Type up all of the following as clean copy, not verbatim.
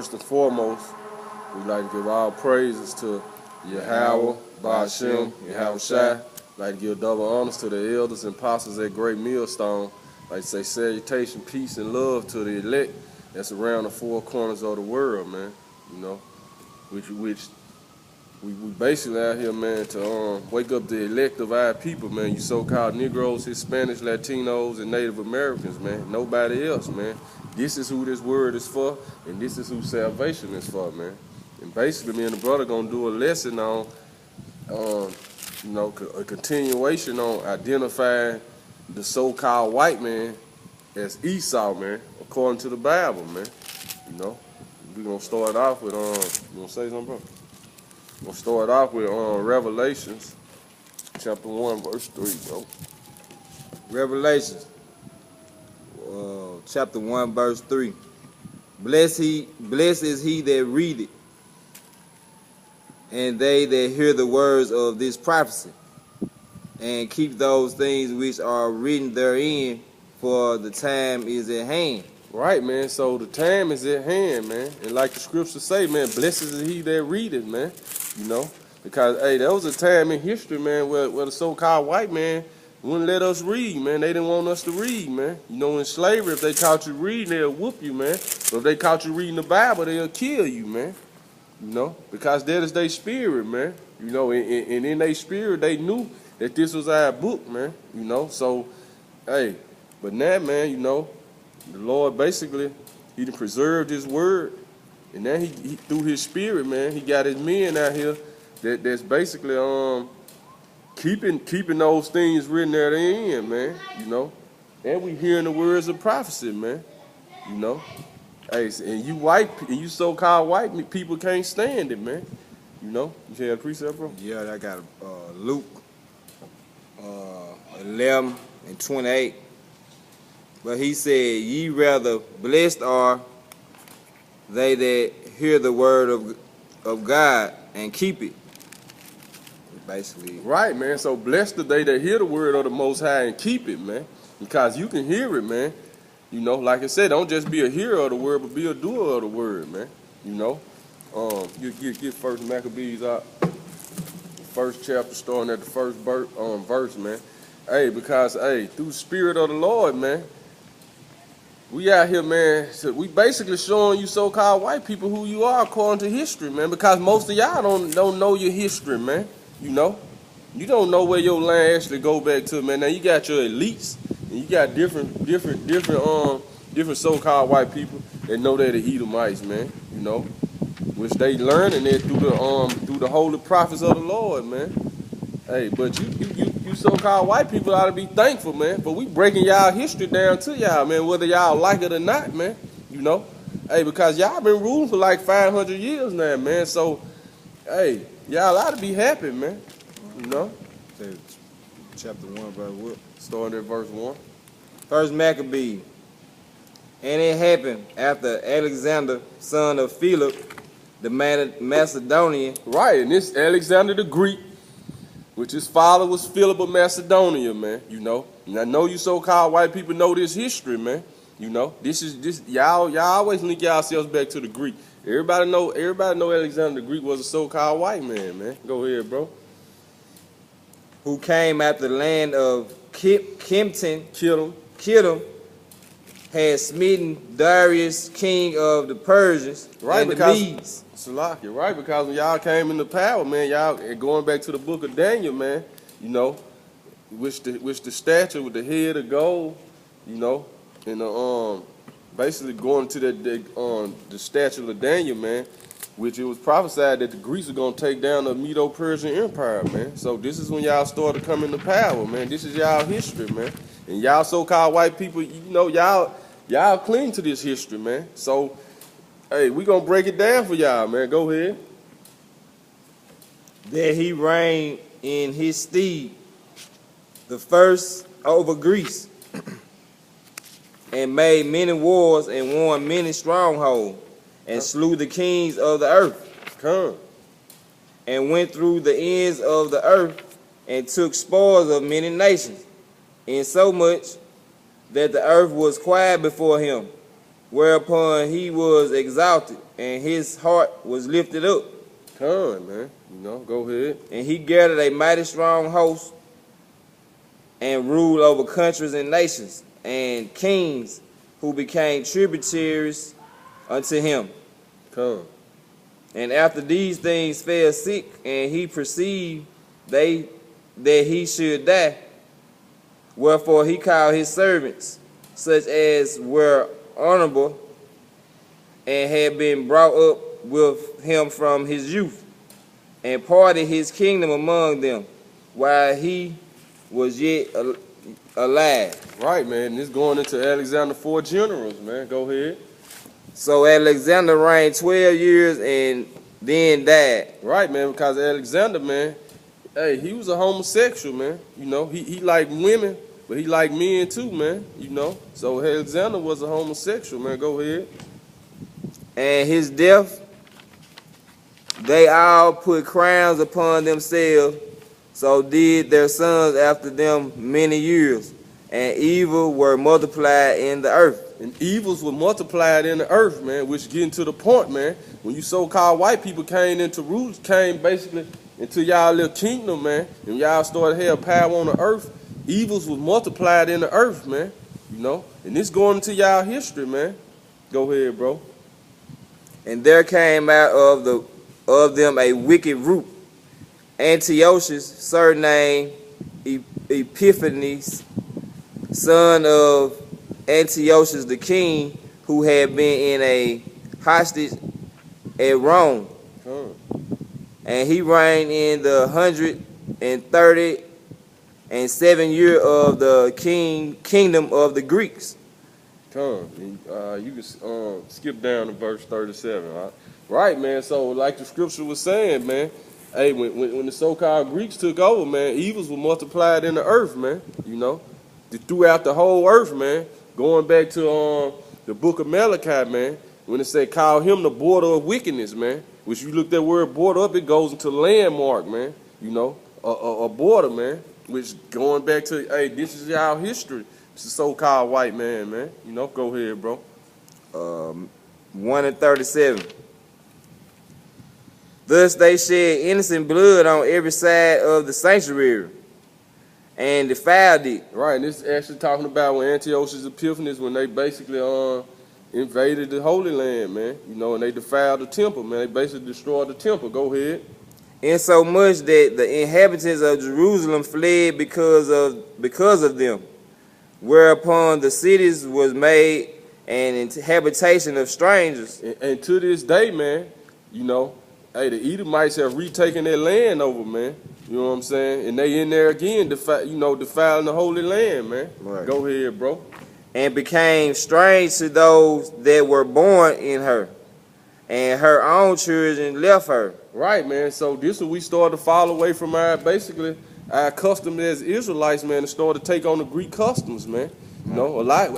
First and foremost, we'd like to give all praises to Yahweh, Ba'ashem, Yahweh Shai. Like to give double honors to the elders and apostles at Great Millstone. Like to say salutation, peace, and love to the elect that's around the four corners of the world, man. You know, which we basically out here, man, to wake up the elect of our people, man. You so-called Negroes, Hispanics, Latinos, and Native Americans, man. Nobody else, man. This is who this word is for, and this is who salvation is for, man. And basically, me and the brother gonna do a lesson on, you know, a continuation on identifying the so-called white man as Esau, man, according to the Bible, man. You know, we're gonna start off with, you wanna say something, bro? We'll start off with Revelations, chapter 1, verse 3, bro. Revelations, chapter 1, verse 3. Blessed is he that readeth, and they that hear the words of this prophecy, and keep those things which are written therein, for the time is at hand. Right, man. So the time is at hand, man. And like the scriptures say, man, blessed is he that readeth, man. You know, because, hey, there was a time in history, man, where the so-called white man wouldn't let us read, man. They didn't want us to read, man. You know, in slavery, if they caught you reading, they'll whoop you, man. But if they caught you reading the Bible, they'll kill you, man. You know, because that is their spirit, man. You know, and in their spirit, they knew that this was our book, man. You know, so, hey, but now, man, you know, the Lord basically, he done preserved his word. And then he through his spirit, man, he got his men out here that's basically keeping those things written at the end, man. You know, and we hearing the words of prophecy, man. You know, hey, and you so-called white people can't stand it, man. You know, you had a precept, bro? Yeah, I got Luke 11 and 28. But he said, "Ye rather blessed are they that hear the word of God and keep it." Basically. Right, man. So blessed are they that hear the word of the Most High and keep it, man. Because you can hear it, man. You know, like I said, don't just be a hearer of the word, but be a doer of the word, man. You know. Get First Maccabees out. First chapter, starting at the first verse, man. Hey, because, hey, through the spirit of the Lord, man, we out here, man, so we basically showing you so-called white people who you are according to history, man, because most of y'all don't know your history, man. You know? You don't know where your land actually go back to, man. Now you got your elites, and you got different so-called white people that know they're the Edomites, man, you know, which they learning it through the holy prophets of the Lord, man. Hey, but you so-called white people ought to be thankful, man. But we breaking y'all history down to y'all, man, whether y'all like it or not, man. You know? Hey, because y'all been ruling for like 500 years now, man. So, hey, y'all ought to be happy, man. You know? Chapter 1, verse what? Starting at verse 1. First Maccabees. And it happened after Alexander, son of Philip, the Macedonian. Right, and this Alexander the Greek, which his father was Philip of Macedonia, man. You know, and I know you so-called white people know this history, man. You know, this y'all always link yourselves back to the Greek. Everybody know Alexander the Greek was a so-called white man, man. Go ahead, bro. Who came out the land of Kittim, had smitten Darius, king of the Persians, right, and the Medes. Salakia, right? Because when y'all came into power, man, y'all going back to the book of Daniel, man, you know, which the statue with the head of gold, you know, and basically going to the statue of Daniel, man, which it was prophesied that the Greeks were gonna take down the Medo-Persian Empire, man. So this is when y'all started coming to power, man. This is y'all history, man. And y'all so-called white people, you know, y'all cling to this history, man. So, hey, we gonna break it down for y'all, man. Go ahead. That he reigned in his stead, the first over Greece, and made many wars and won many strongholds, and slew the kings of the earth. Come. And went through the ends of the earth, and took spoils of many nations, insomuch that the earth was quiet before him, whereupon he was exalted, and his heart was lifted up. Come, man. Go ahead. And he gathered a mighty strong host and ruled over countries and nations and kings who became tributaries unto him. Come. And after these things fell sick, and he perceived that he should die. Wherefore he called his servants, such as were honorable, and had been brought up with him from his youth, and parted his kingdom among them, while he was yet alive. Right, man. This going into Alexander 4 generals, man. Go ahead. So Alexander reigned 12 years and then died. Right, man, because Alexander, man, hey, he was a homosexual, man. He liked women, but he liked men too, man. So Alexander was a homosexual, man. Go ahead. And his death, they all put crowns upon themselves, so did their sons after them many years, and evil were multiplied in the earth. And evils were multiplied in the earth, man, which getting to the point, man, when you so-called white people came basically into y'all little kingdom, man, and y'all started to have power on the earth, evils was multiplied in the earth, man, and this going into y'all history, man. Go ahead, bro. And there came out of them a wicked root, Antiochus, surnamed Epiphanes, son of Antiochus the king, who had been in a hostage at Rome. And he reigned in the 137 year of the kingdom of the Greeks. You can skip down to verse 37. Right, man. So like the scripture was saying, man, hey, when the so-called Greeks took over, man, evils were multiplied in the earth, man. Throughout the whole earth, man. Going back to the book of Malachi, man, when it said, call him the border of wickedness, man, which you look that word border up, it goes into landmark, man, a border, man, which going back to, hey, this is our history. It's a so-called white man, man. Go ahead, bro. 1:37. Thus they shed innocent blood on every side of the sanctuary, and defiled it. Right, and this is actually talking about when Antiochus Epiphanes, when they basically invaded the Holy Land, man. And they defiled the temple, man. They basically destroyed the temple. Go ahead. Insomuch that the inhabitants of Jerusalem fled because of them. Whereupon the cities was made an habitation of strangers. And to this day, man, hey, the Edomites have retaken their land over, man. You know what I'm saying? And they in there again, defiling the Holy Land, man. Right. Go ahead, bro. And became strange to those that were born in her, and her own children left her. Right, man. So this is when we started to fall away from our customs as Israelites, man, and started to take on the Greek customs, man. A lot of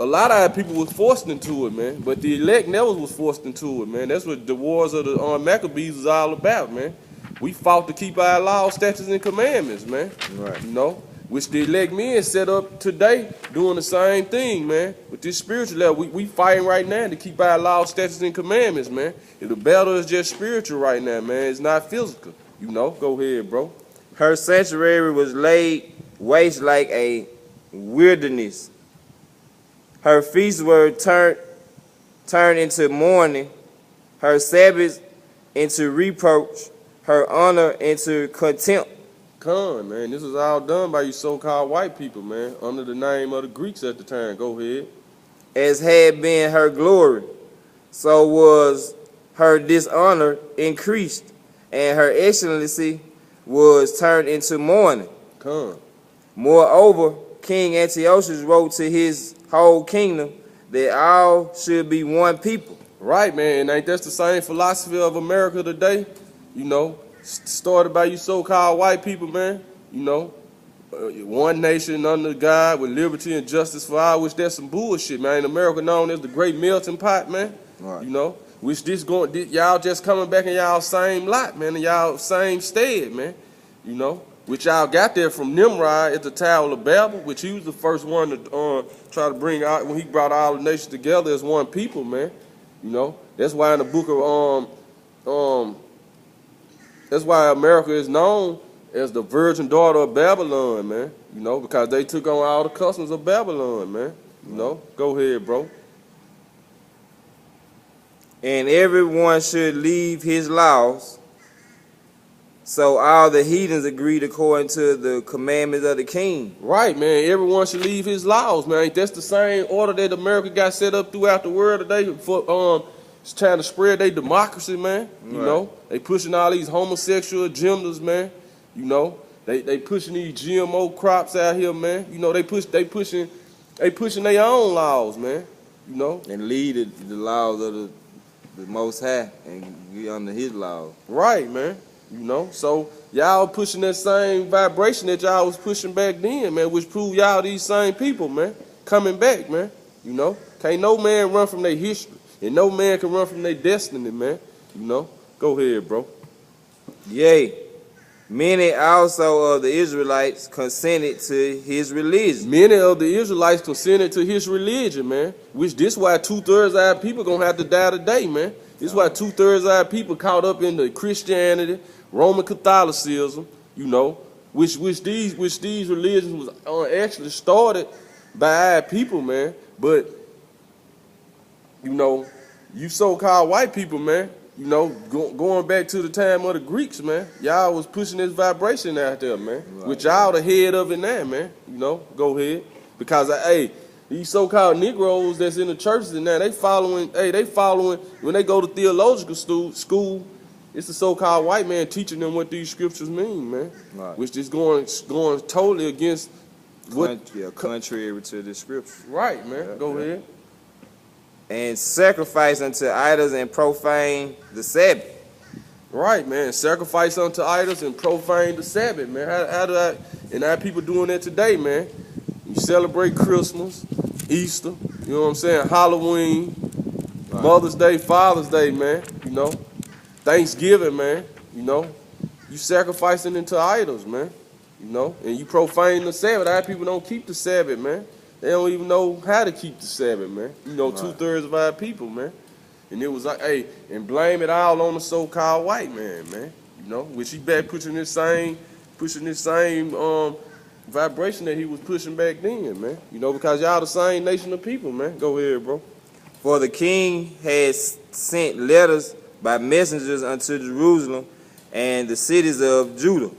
our people was forced into it, man. But the elect never was forced into it, man. That's what the wars of the Maccabees was all about, man. We fought to keep our laws, statutes, and commandments, man. Right. Which the elect men set up today doing the same thing, man. With this spiritual level, we fighting right now to keep our laws, statutes, and commandments, man. And the battle is just spiritual right now, man. It's not physical. Go ahead, bro. Her sanctuary was laid waste like a wilderness. Her feasts were turned into mourning, her Sabbaths into reproach, her honor into contempt. Man, this was all done by you so-called white people, man, under the name of the Greeks at the time. Go ahead. As had been her glory, so was her dishonor increased, and her excellency was turned into mourning. Moreover, King Antiochus wrote to his whole kingdom that all should be one people. Right, man. And ain't that the same philosophy of America today? Started by you so-called white people, man. One nation under God with liberty and justice for all, which that's some bullshit, man. In America known as the great melting pot, man. Right. Which y'all just coming back in y'all same lot, man, in y'all same stead, man. Which y'all got there from Nimrod at the Tower of Babel, which he was the first one to try to bring out when he brought all the nations together as one people, man. You know, that's why in the book of that's why America is known as the virgin daughter of Babylon, man. You know, because they took on all the customs of Babylon, man. You know, go ahead, bro. And everyone should leave his laws. So all the heathens agreed according to the commandments of the king. Right, man. Everyone should leave his laws, man. That's the same order that America got set up throughout the world today for trying to spread their democracy, man. You know, they pushing all these homosexual agendas, man. You know, they pushing these GMO crops out here, man. You know, they pushing their own laws, man. You know, And lead the laws of the Most High and be under his laws. right, man. You know, so y'all pushing that same vibration that y'all was pushing back then, man, which prove y'all these same people, man, coming back, man. You know, can't no man run from their history, and no man can run from their destiny, man. You know, go ahead, bro. Yea, many also of the Israelites consented to his religion. Many of the Israelites consented to his religion, man, which this why 2/3 of our people gonna have to die today, man. This why 2/3 of our people caught up into Christianity, Roman Catholicism, you know, which these religions was actually started by our people, man. But you know, you so-called white people, man, you know, going back to the time of the Greeks, man, y'all was pushing this vibration out there, man. Right. Which y'all the head of it now, man. You know, go ahead. Because, these so-called Negroes that's in the churches and now, they following, when they go to theological school, it's the so-called white man teaching them what these scriptures mean, man. Right. Which is going totally against contrary to the scripture. Right, man. Yeah, go ahead. And sacrifice unto idols and profane the Sabbath. Right, man. Sacrifice unto idols and profane the Sabbath, man. And how people doing that today, man? You celebrate Christmas, Easter, you know what I'm saying? Halloween, right. Mother's Day, Father's Day, man. You know, Thanksgiving, man. You know, you sacrificing into idols, man. You know, and you profane the Sabbath. Our people don't keep the Sabbath, man. They don't even know how to keep the Sabbath, man. You know, right. 2/3 of our people, man. And it was like, and blame it all on the so-called white man, man. You know, which he back pushing this same vibration that he was pushing back then, man. You know, because y'all the same nation of people, man. Go ahead, bro. For the king has sent letters by messengers unto Jerusalem and the cities of Judah,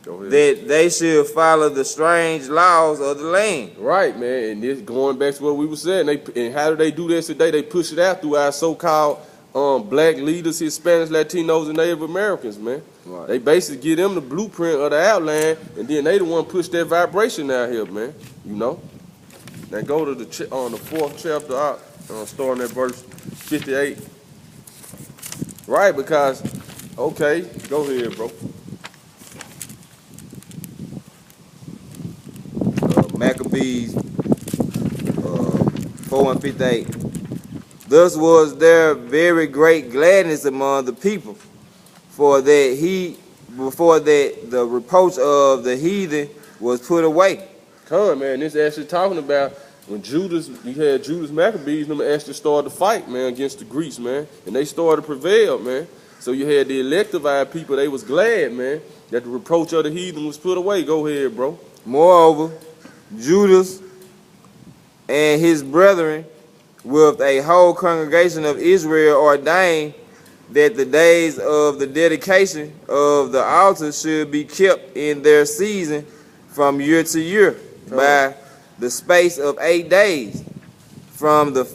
that they should follow the strange laws of the land. Right, man. And this going back to what we were saying. And how do they do this today? They push it out through our so-called black leaders, Hispanics, Latinos, and Native Americans, man. Right. They basically give them the blueprint of the outline, and then they the one push that vibration out here, man. You know. Now go to the 4th chapter, starting at verse 58. Right, because okay, go ahead, bro. Maccabees 4:58. Thus was there very great gladness among the people, before that the reproach of the heathen was put away. Come on, man. This actually talking about when you had Judas Maccabees, them actually started to fight, man, against the Greeks, man, and they started to prevail, man. So you had the electivized people. They was glad, man, that the reproach of the heathen was put away. Go ahead, bro. Moreover, Judas and his brethren with a whole congregation of Israel ordained that the days of the dedication of the altar should be kept in their season from year to year by the space of 8 days, from the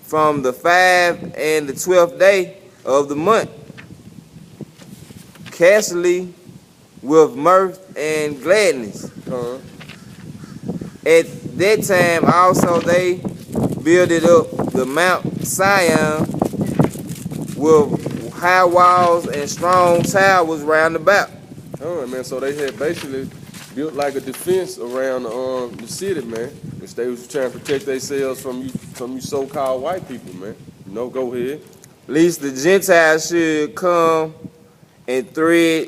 5th and the 12th day of the month, castly with mirth and gladness. At that time also they builded up the Mount Sion with high walls and strong towers round about. All right, man. So they had basically built like a defense around the city, man, which they was trying to protect themselves from you so-called white people, man. You know, go ahead. Lest the Gentiles should come and thread